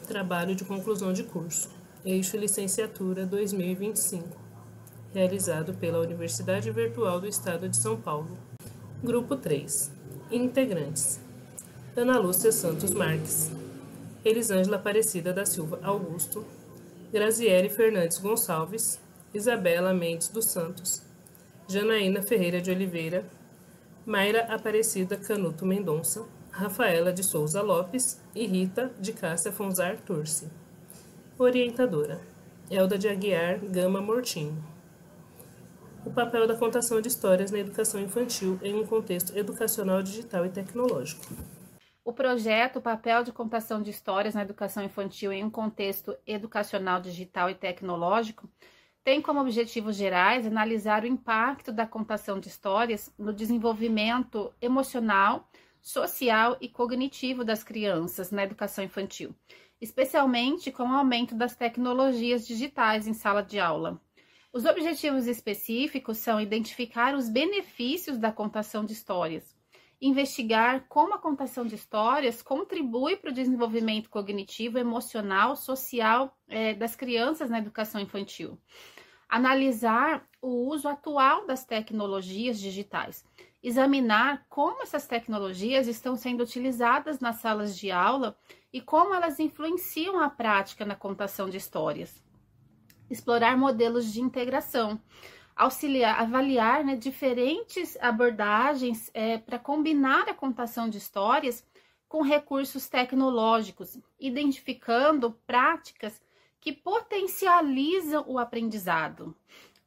Trabalho de conclusão de curso, eixo licenciatura 2025, realizado pela Universidade Virtual do Estado de São Paulo. Grupo 3. Integrantes: Ana Lúcia Santos Marques, Elisângela Aparecida da Silva Augusto, Graziele Fernandes Gonçalves, Isabela Mendes dos Santos, Janaína Ferreira de Oliveira, Mayra Aparecida Canuto Mendonça, Rafaela de Souza Lopes e Rita de Cássia Fonzar Turci. Orientadora: Elda de Aguiar Gama Mortinho. O papel da contação de histórias na educação infantil em um contexto educacional digital e tecnológico. O projeto Papel de Contação de Histórias na Educação Infantil em um Contexto Educacional Digital e Tecnológico tem como objetivos gerais analisar o impacto da contação de histórias no desenvolvimento emocional, social e cognitivo das crianças na educação infantil, especialmente com o aumento das tecnologias digitais em sala de aula. Os objetivos específicos são identificar os benefícios da contação de histórias, investigar como a contação de histórias contribui para o desenvolvimento cognitivo, emocional, social das crianças na educação infantil, analisar o uso atual das tecnologias digitais, examinar como essas tecnologias estão sendo utilizadas nas salas de aula e como elas influenciam a prática na contação de histórias, explorar modelos de integração, avaliar diferentes abordagens para combinar a contação de histórias com recursos tecnológicos, identificando práticas que potencializam o aprendizado,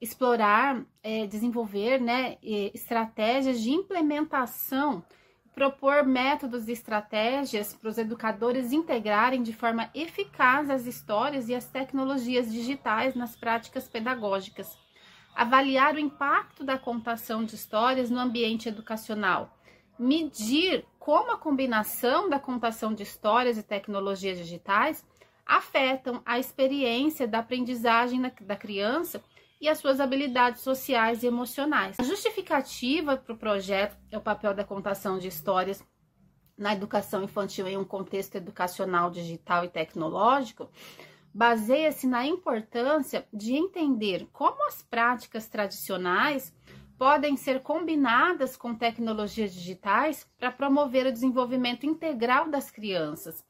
explorar, desenvolver estratégias de implementação, propor métodos e estratégias para os educadores integrarem de forma eficaz as histórias e as tecnologias digitais nas práticas pedagógicas, avaliar o impacto da contação de histórias no ambiente educacional, medir como a combinação da contação de histórias e tecnologias digitais afetam a experiência da aprendizagem da criança e as suas habilidades sociais e emocionais. A justificativa para o projeto é o papel da contação de histórias na educação infantil em um contexto educacional digital e tecnológico baseia-se na importância de entender como as práticas tradicionais podem ser combinadas com tecnologias digitais para promover o desenvolvimento integral das crianças.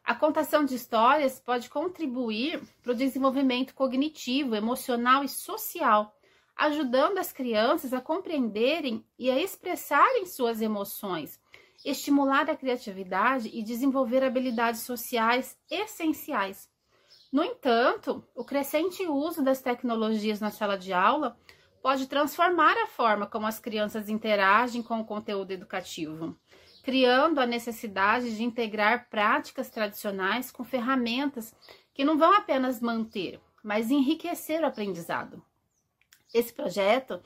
A contação de histórias pode contribuir para o desenvolvimento cognitivo, emocional e social, ajudando as crianças a compreenderem e a expressarem suas emoções, estimular a criatividade e desenvolver habilidades sociais essenciais. No entanto, o crescente uso das tecnologias na sala de aula pode transformar a forma como as crianças interagem com o conteúdo educativo, criando a necessidade de integrar práticas tradicionais com ferramentas que não vão apenas manter, mas enriquecer o aprendizado. Esse projeto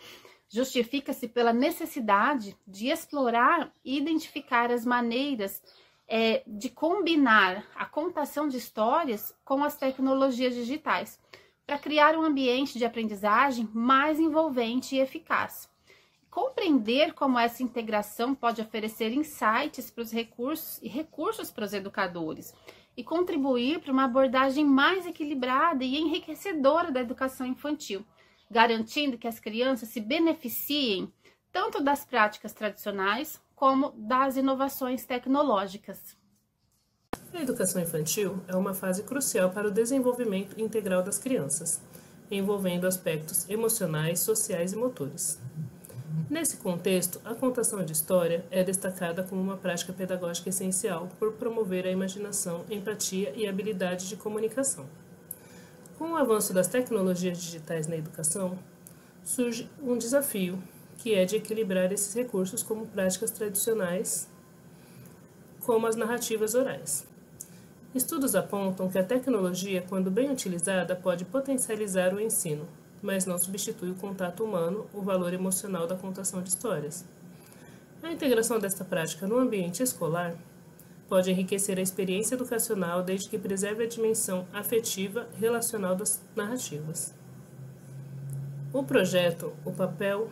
justifica-se pela necessidade de explorar e identificar as maneiras de combinar a contação de histórias com as tecnologias digitais, para criar um ambiente de aprendizagem mais envolvente e eficaz. Compreender como essa integração pode oferecer insights para os recursos para os educadores e contribuir para uma abordagem mais equilibrada e enriquecedora da educação infantil, garantindo que as crianças se beneficiem tanto das práticas tradicionais como das inovações tecnológicas. A educação infantil é uma fase crucial para o desenvolvimento integral das crianças, envolvendo aspectos emocionais, sociais e motores. Nesse contexto, a contação de história é destacada como uma prática pedagógica essencial por promover a imaginação, empatia e habilidade de comunicação. Com o avanço das tecnologias digitais na educação, surge um desafio, que é de equilibrar esses recursos como práticas tradicionais, como as narrativas orais. Estudos apontam que a tecnologia, quando bem utilizada, pode potencializar o ensino, mas não substitui o contato humano, o valor emocional da contação de histórias. A integração desta prática no ambiente escolar pode enriquecer a experiência educacional desde que preserve a dimensão afetiva e relacional das narrativas. O projeto, o papel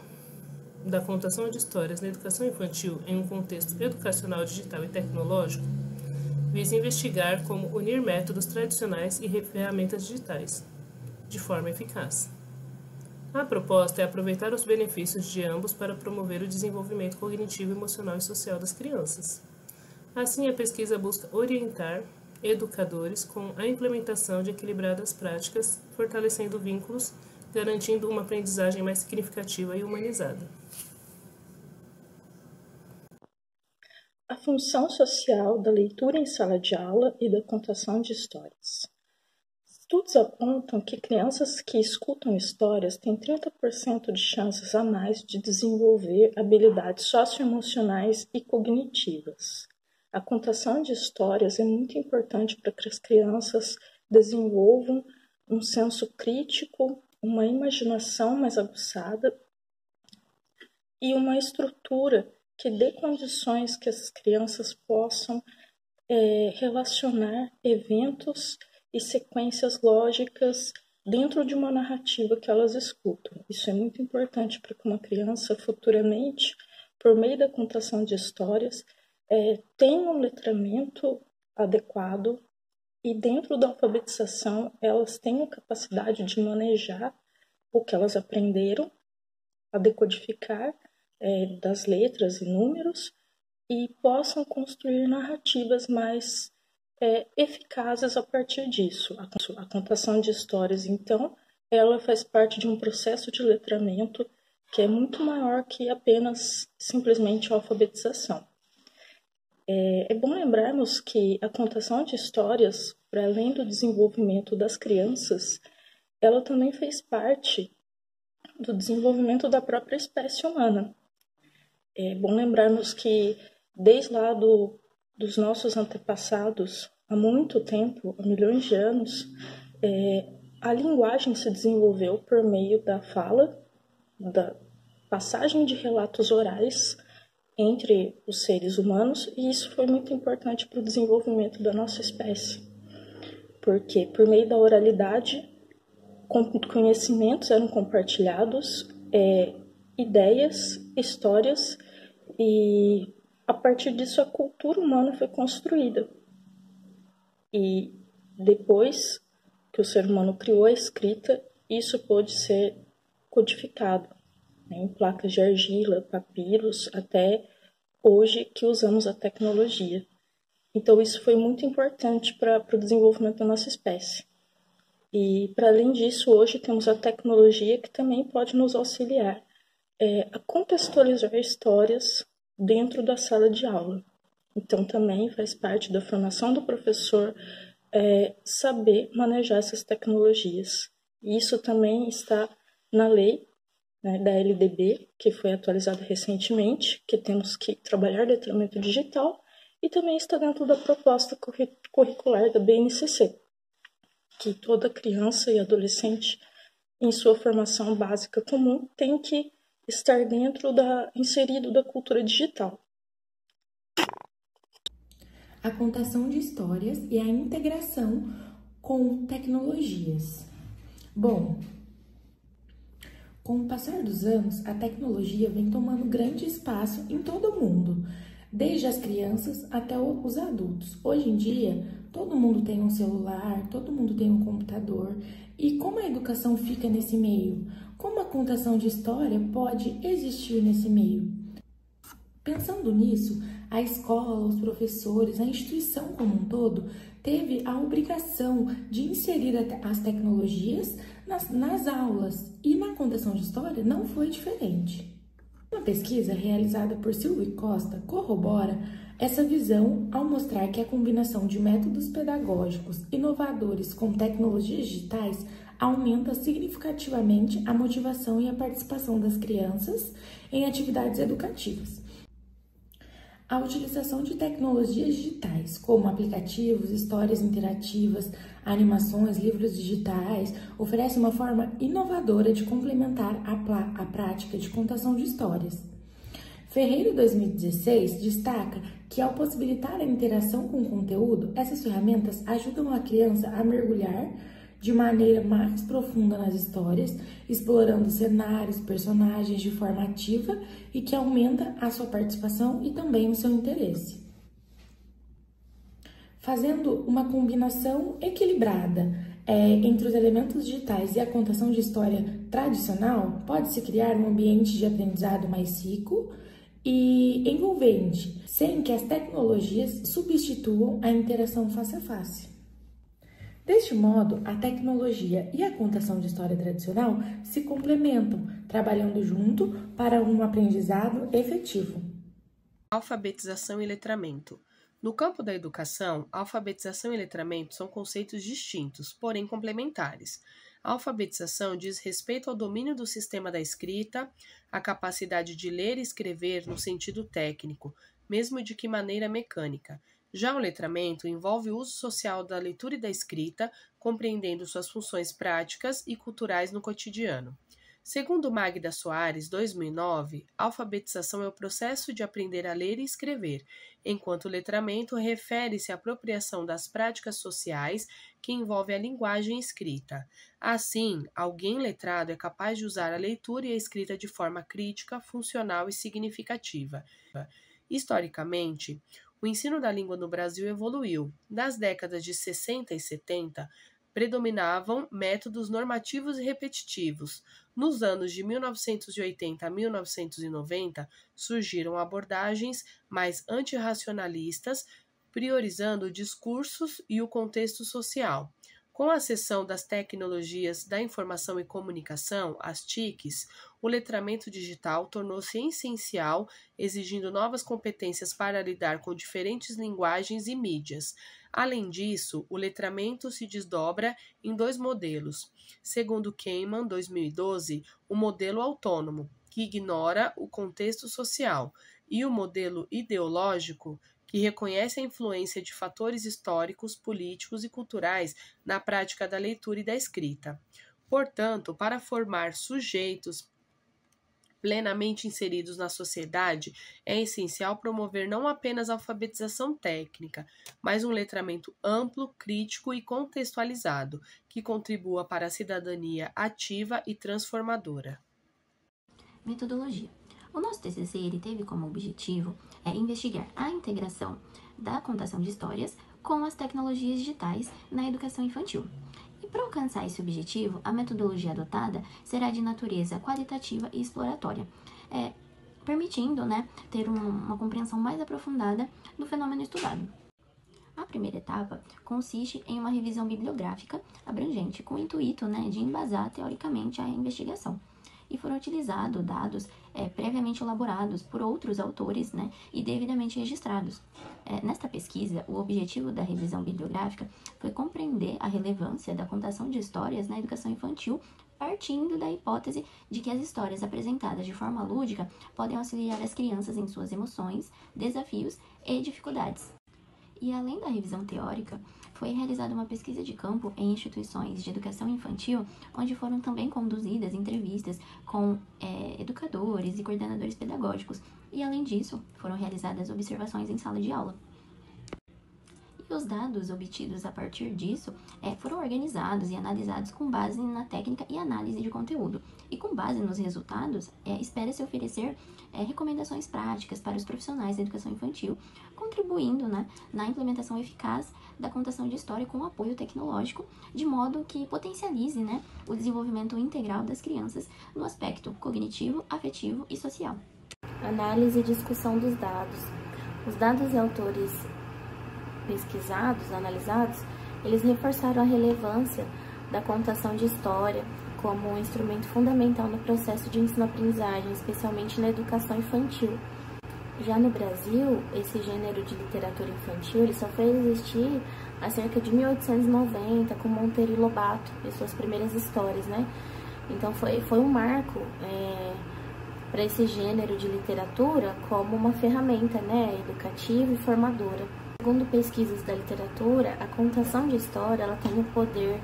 da contação de histórias na educação infantil em um contexto educacional digital e tecnológico, visa investigar como unir métodos tradicionais e ferramentas digitais, de forma eficaz. A proposta é aproveitar os benefícios de ambos para promover o desenvolvimento cognitivo, emocional e social das crianças. Assim, a pesquisa busca orientar educadores com a implementação de equilibradas práticas, fortalecendo vínculos, garantindo uma aprendizagem mais significativa e humanizada. A função social da leitura em sala de aula e da contação de histórias. Estudos apontam que crianças que escutam histórias têm 30% de chances a mais de desenvolver habilidades socioemocionais e cognitivas. A contação de histórias é muito importante para que as crianças desenvolvam um senso crítico, uma imaginação mais aguçada e uma estrutura que dê condições que essas crianças possam relacionar eventos e sequências lógicas dentro de uma narrativa que elas escutam. Isso é muito importante para que uma criança futuramente, por meio da contação de histórias, tenha um letramento adequado e dentro da alfabetização elas tenham capacidade de manejar o que elas aprenderam, a decodificar das letras e números e possam construir narrativas mais eficazes a partir disso. A contação de histórias, então, ela faz parte de um processo de letramento que é muito maior que apenas simplesmente a alfabetização. É bom lembrarmos que a contação de histórias, para além do desenvolvimento das crianças, ela também fez parte do desenvolvimento da própria espécie humana. É bom lembrarmos que desde lá dos nossos antepassados, há muito tempo, há milhões de anos, a linguagem se desenvolveu por meio da fala, da passagem de relatos orais entre os seres humanos, e isso foi muito importante para o desenvolvimento da nossa espécie, porque por meio da oralidade, conhecimentos eram compartilhados, ideias, histórias, e a partir disso a cultura humana foi construída. E depois que o ser humano criou a escrita, isso pôde ser codificado em placas de argila, papiros, até hoje que usamos a tecnologia. Então isso foi muito importante para o desenvolvimento da nossa espécie. E para além disso, hoje temos a tecnologia que também pode nos auxiliar a contextualizar histórias dentro da sala de aula. Então também faz parte da formação do professor saber manejar essas tecnologias. E isso também está na lei, né, da LDB, que foi atualizada recentemente, que temos que trabalhar letramento digital, e também está dentro da proposta curricular da BNCC, que toda criança e adolescente, em sua formação básica comum, tem que estar inserido da cultura digital. A contação de histórias e a integração com tecnologias. Bom, com o passar dos anos, a tecnologia vem tomando grande espaço em todo o mundo, desde as crianças até os adultos. Hoje em dia, todo mundo tem um celular, todo mundo tem um computador. E como a educação fica nesse meio? Como a contação de história pode existir nesse meio? Pensando nisso, a escola, os professores, a instituição como um todo, teve a obrigação de inserir as tecnologias nas aulas, e na contação de história não foi diferente. Uma pesquisa realizada por Silvio Costa corrobora essa visão ao mostrar que a combinação de métodos pedagógicos inovadores com tecnologias digitais aumenta significativamente a motivação e a participação das crianças em atividades educativas. A utilização de tecnologias digitais, como aplicativos, histórias interativas, animações, livros digitais, oferece uma forma inovadora de complementar a prática de contação de histórias. Ferreira, 2016, destaca que, ao possibilitar a interação com o conteúdo, essas ferramentas ajudam a criança a mergulhar de maneira mais profunda nas histórias, explorando cenários, personagens de forma ativa e que aumenta a sua participação e também o seu interesse. Fazendo uma combinação equilibrada entre os elementos digitais e a contação de história tradicional, pode-se criar um ambiente de aprendizado mais rico e envolvente, sem que as tecnologias substituam a interação face a face. Deste modo, a tecnologia e a contação de história tradicional se complementam, trabalhando junto para um aprendizado efetivo. Alfabetização e letramento. No campo da educação, alfabetização e letramento são conceitos distintos, porém complementares. A alfabetização diz respeito ao domínio do sistema da escrita, a capacidade de ler e escrever no sentido técnico, mesmo de que maneira mecânica. Já o letramento envolve o uso social da leitura e da escrita, compreendendo suas funções práticas e culturais no cotidiano. Segundo Magda Soares, 2009, a alfabetização é o processo de aprender a ler e escrever, enquanto o letramento refere-se à apropriação das práticas sociais que envolve a linguagem escrita. Assim, alguém letrado é capaz de usar a leitura e a escrita de forma crítica, funcional e significativa. Historicamente, o ensino da língua no Brasil evoluiu. Das décadas de 60 e 70, predominavam métodos normativos e repetitivos. Nos anos de 1980 a 1990, surgiram abordagens mais antirracionalistas, priorizando discursos e o contexto social. Com a acessão das tecnologias da informação e comunicação, as TICs, o letramento digital tornou-se essencial, exigindo novas competências para lidar com diferentes linguagens e mídias. Além disso, o letramento se desdobra em dois modelos. Segundo Kahneman, 2012, o modelo autônomo, que ignora o contexto social, e o modelo ideológico, que reconhece a influência de fatores históricos, políticos e culturais na prática da leitura e da escrita. Portanto, para formar sujeitos plenamente inseridos na sociedade, é essencial promover não apenas a alfabetização técnica, mas um letramento amplo, crítico e contextualizado, que contribua para a cidadania ativa e transformadora. Metodologia. O nosso TCC ele teve como objetivo investigar a integração da contação de histórias com as tecnologias digitais na educação infantil. E para alcançar esse objetivo, a metodologia adotada será de natureza qualitativa e exploratória, permitindo ter uma compreensão mais aprofundada do fenômeno estudado. A primeira etapa consiste em uma revisão bibliográfica abrangente, com o intuito de embasar teoricamente a investigação. E foram utilizados dados previamente elaborados por outros autores e devidamente registrados. Nesta pesquisa, o objetivo da revisão bibliográfica foi compreender a relevância da contação de histórias na educação infantil, partindo da hipótese de que as histórias apresentadas de forma lúdica podem auxiliar as crianças em suas emoções, desafios e dificuldades. E além da revisão teórica, foi realizada uma pesquisa de campo em instituições de educação infantil, onde foram também conduzidas entrevistas com educadores e coordenadores pedagógicos, e além disso, foram realizadas observações em sala de aula. E os dados obtidos a partir disso foram organizados e analisados com base na técnica e análise de conteúdo. E com base nos resultados, espera-se oferecer recomendações práticas para os profissionais da educação infantil, contribuindo na implementação eficaz da contação de história com apoio tecnológico, de modo que potencialize o desenvolvimento integral das crianças no aspecto cognitivo, afetivo e social. Análise e discussão dos dados. Os dados e autores pesquisados, analisados, eles reforçaram a relevância da contação de história como um instrumento fundamental no processo de ensino-aprendizagem, especialmente na educação infantil. Já no Brasil, esse gênero de literatura infantil ele só foi existir há cerca de 1890, com Monteiro e Lobato e suas primeiras histórias, Então foi um marco para esse gênero de literatura como uma ferramenta educativa e formadora. Segundo pesquisas da literatura, a contação de história ela tem o poder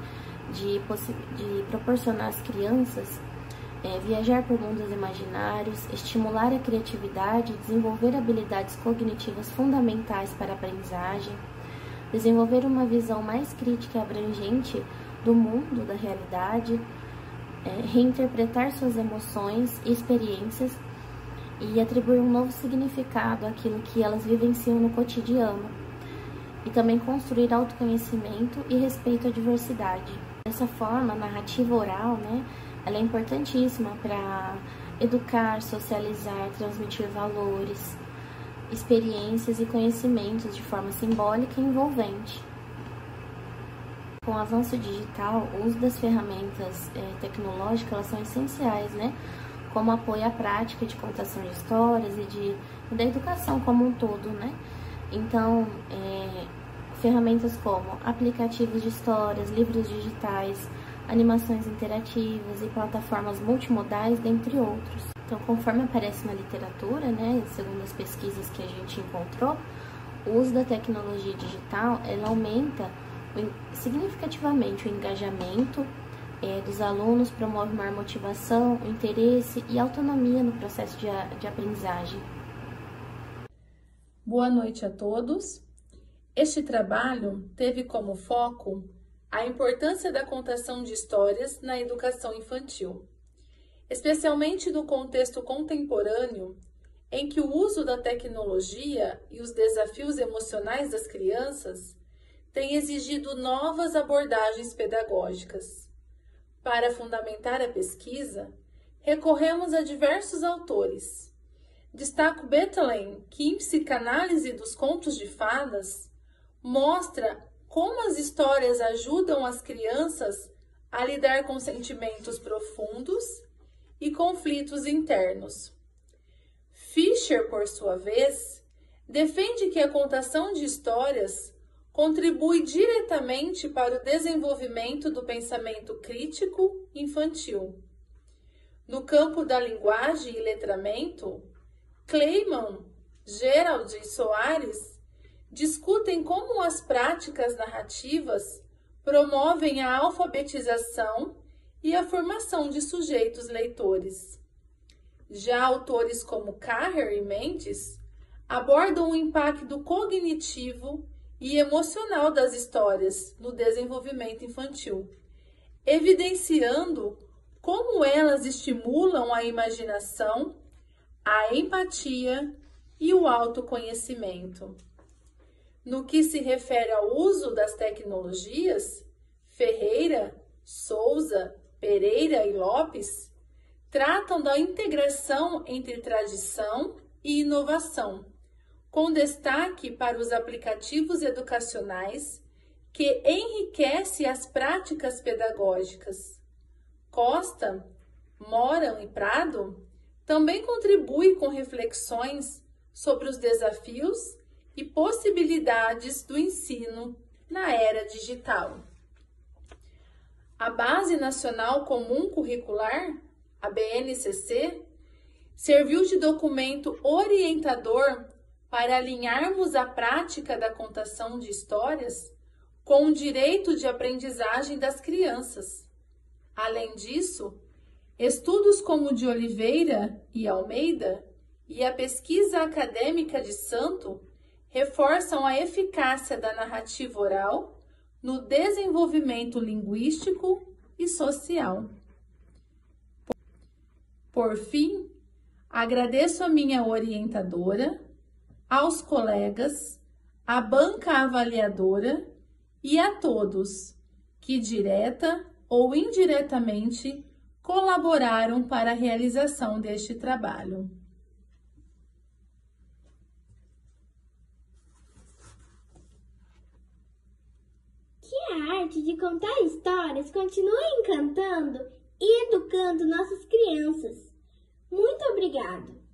de proporcionar às crianças viajar por mundos imaginários, estimular a criatividade, desenvolver habilidades cognitivas fundamentais para a aprendizagem, desenvolver uma visão mais crítica e abrangente do mundo, da realidade, reinterpretar suas emoções e experiências e atribuir um novo significado àquilo que elas vivenciam no cotidiano. e também construir autoconhecimento e respeito à diversidade. Dessa forma, a narrativa oral, né, ela é importantíssima para educar, socializar, transmitir valores, experiências e conhecimentos de forma simbólica e envolvente. Com o avanço digital, o uso das ferramentas tecnológicas elas são essenciais, né? Como apoio à prática de contação de histórias e da educação como um todo, né? Então, ferramentas como aplicativos de histórias, livros digitais, animações interativas e plataformas multimodais, dentre outros. Então, conforme aparece na literatura, né, segundo as pesquisas que a gente encontrou, o uso da tecnologia digital ela aumenta significativamente o engajamento dos alunos, promove maior motivação, o interesse e autonomia no processo de aprendizagem. Boa noite a todos. Este trabalho teve como foco a importância da contação de histórias na educação infantil, especialmente no contexto contemporâneo, em que o uso da tecnologia e os desafios emocionais das crianças têm exigido novas abordagens pedagógicas. Para fundamentar a pesquisa, recorremos a diversos autores. Destaco Bethlen, que em Psicanálise dos Contos de Fadas, mostra como as histórias ajudam as crianças a lidar com sentimentos profundos e conflitos internos. Fischer, por sua vez, defende que a contação de histórias contribui diretamente para o desenvolvimento do pensamento crítico infantil. No campo da linguagem e letramento, Kleiman, Gerald e Soares discutem como as práticas narrativas promovem a alfabetização e a formação de sujeitos leitores. Já autores como Carrer e Mendes abordam o impacto cognitivo e emocional das histórias no desenvolvimento infantil, evidenciando como elas estimulam a imaginação, a empatia e o autoconhecimento. No que se refere ao uso das tecnologias, Ferreira, Souza, Pereira e Lopes tratam da integração entre tradição e inovação, com destaque para os aplicativos educacionais que enriquecem as práticas pedagógicas. Costa, Moran e Prado também contribuem com reflexões sobre os desafios e possibilidades do ensino na era digital. A Base Nacional Comum Curricular, a BNCC, serviu de documento orientador para alinharmos a prática da contação de histórias com o direito de aprendizagem das crianças. Além disso, estudos como o de Oliveira e Almeida e a pesquisa acadêmica de Santo reforçam a eficácia da narrativa oral no desenvolvimento linguístico e social. Por fim, agradeço a minha orientadora, aos colegas, à banca avaliadora e a todos que, direta ou indiretamente, colaboraram para a realização deste trabalho. Que a arte de contar histórias continue encantando e educando nossas crianças. Muito obrigado!